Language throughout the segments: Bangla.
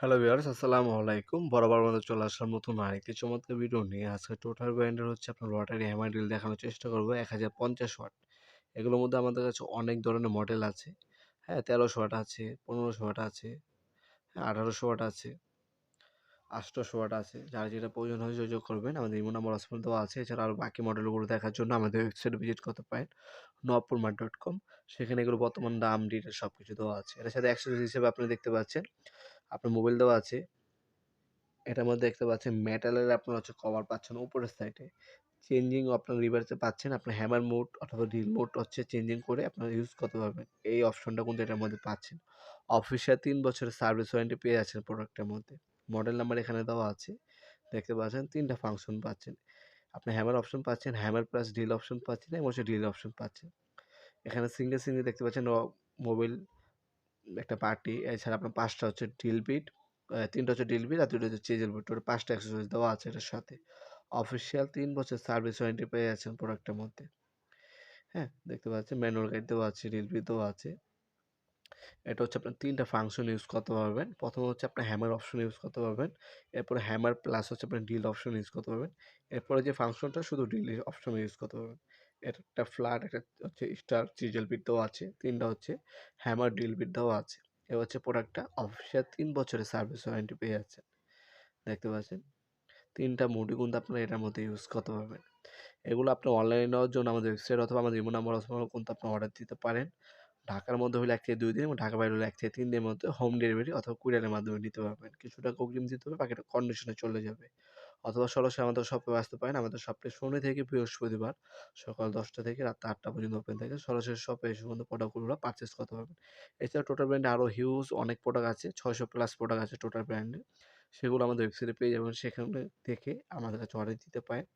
হ্যালো ভিউয়ার্স, আসসালামু আলাইকুম। বরাবর মতো চলে আসলাম নতুন আরেকটি চমৎকার ভিডিও নিয়ে। আজকে টোটাল ব্র্যান্ডের আপনার রটারি হ্যামার ড্রিল দেখানোর চেষ্টা করব 1050 ওয়াট। এগুলোর মধ্যে আমাদের কাছে অনেক ধরনের মডেল আছে। হ্যাঁ, 1300 ওয়াট আছে, 1500 ওয়াট আছে, 1800 ওয়াট আছে, 800 ওয়াট আছে। যার যেটা প্রয়োজন হয় যোগাযোগ করবেন। আমাদের ইমো নাম্বার অসমের দেওয়া আছে। এছাড়া আরও বাকি মডেলগুলো দেখার জন্য আমাদের ওয়েবসাইটে ভিজিট করতে পারেন nopurmat.com। সেখানে এগুলো বর্তমান দাম, ডিটেইলস সবকিছু দেওয়া আছে। এর সাথে অ্যাক্সেসরিজ হিসেবে আপনি দেখতে পাচ্ছেন আপনার মোবাইল দেওয়া আছে। এটার মধ্যে দেখতে পাচ্ছেন মেটালের আপনার কভার পাচ্ছেন উপরের সাইডে। চেঞ্জিং আপনার রিভার্সে পাচ্ছেন। আপনার হ্যামার মোড অথবা ড্রিল মোড চেঞ্জিং করে আপনারা ইউজ করতে পারবেন। এই অপশনটা কিন্তু এটার মধ্যে পাচ্ছেন। অফিসিয়াল ৩ বছরের সার্ভিস ওয়ারেন্টি পেয়ে যাচ্ছেন প্রোডাক্টের মধ্যে। মডেল নাম্বার এখানে দেওয়া আছে। দেখতে পাচ্ছেন ৩টা ফাংশন পাচ্ছেন। আপনি হ্যামার অপশন পাচ্ছেন, হ্যামার প্লাস ড্রিল অপশন পাচ্ছেন এবং ড্রিল অপশন পাচ্ছেন। এখানে সিঙ্গেল দেখতে পাচ্ছেন মোবাইল একটা পার্টি। এছাড়া আপনার ৫টা ড্রিল বিট, ৩টা ড্রিল বিট আর ২টা চিজেল বিট। টোটাল ৫টা অ্যাক্সেসরিজ দেওয়া আছে এটার সাথে। অফিসিয়াল ৩ বছর সার্ভিস ওয়ারেন্টি পেয়ে যাচ্ছেন প্রোডাক্টের মধ্যে। হ্যাঁ, দেখতে পাচ্ছেন ম্যানুয়াল গাইড দেওয়া আছে, ড্রিল বিট দেওয়া আছে। এটা আপনার ৩টা ফাংশন ইউজ করতে পারবেন। প্রথম আপনার হ্যামার অপশন ইউজ করতে পারবেন। এরপরে হ্যামার প্লাস আপনার ড্রিল অপশন ইউজ করতে পারবেন। এরপরে যে ফাংশনটা শুধু ড্রিল অপশন ইউজ করতে পারবেন। এটা একটা ফ্ল্যাট, একটা স্টার চিজেল বিট দেওয়া আছে। ৩টা হ্যামার ড্রিল বিট দেওয়া আছে। এ প্রোডাক্টটা অফিসিয়াল ৩ বছরের সার্ভিস ওয়ারেন্টি পেয়ে যাচ্ছেন। দেখতে পাচ্ছেন ৩টা মোডই কিন্তু আপনারা এটার মধ্যে ইউজ করতে পারবেন। এগুলো আপনি অনলাইনে নেওয়ার জন্য আমাদের ওয়েবসাইট অথবা আমাদের ইমো নাম্বার কিন্তু আপনি অর্ডার দিতে পারেন। ঢাকার মধ্যে হলে ১ থেকে ২ দিন এবং ঢাকার বাইরে হলে ১ থেকে ৩ দিনের মধ্যে হোম ডেলিভারি অথবা কুরিয়ারের মাধ্যমে নিতে পারবেন। কিছু টাকা অগ্রিম দিতে হবে, বাকিটা কন্ডিশনে চলে যাবে। অথবা সরাসরি আমাদের শপে আসতে পারেন। আমাদের শপটি শনি থেকে বৃহস্পতিবার সকাল ১০টা থেকে রাত ৮টা পর্যন্ত ওপেন থাকে। সরাসরি শপে এসে কিন্তু প্রোডাক্টগুলো পারচেজ করতে পারবেন। এছাড়া টোটাল ব্র্যান্ডে আরও হিউজ অনেক প্রোডাক্ট আছে। ৬০০ প্লাস প্রোডাক্ট আছে টোটাল ব্র্যান্ডে। সেগুলো আমাদের ওয়েবসাইটে পেয়ে যাবেন। সেখানে দেখে আমাদের কাছে অর্ডার দিতে পারেন।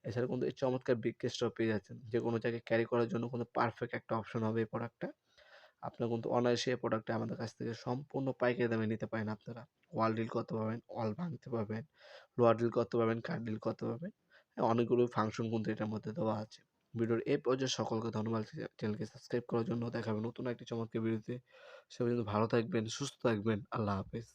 এছাড়া কিন্তু এই চমৎকার বিগ কেসটাও পেয়ে যাচ্ছেন। যেকোনো জায়গায় ক্যারি করার জন্য কিন্তু পারফেক্ট একটা অপশন হবে এই প্রোডাক্টটা। আপনারা কিন্তু অনায়াসে এই প্রোডাক্টটা আমাদের কাছ থেকে সম্পূর্ণ পাইকারি দামে নিতে পারেন আপনারা। ওয়াল ড্রিল করতে পারবেন, ওয়াল ভাঙতে পারবেন, লোহার ড্রিল করতে পারবেন, কাঠ ড্রিল করতে পারবেন। অনেকগুলো ফাংশন কিন্তু এটার মধ্যে দেওয়া আছে। ভিডিওর এই পর্যায়ে সকলকে ধন্যবাদ। চ্যানেলকে সাবস্ক্রাইব করার জন্য। দেখা হবে নতুন একটি চমৎকার ভিডিওতে। সে পর্যন্ত ভালো থাকবেন, সুস্থ থাকবেন। আল্লাহ হাফেজ।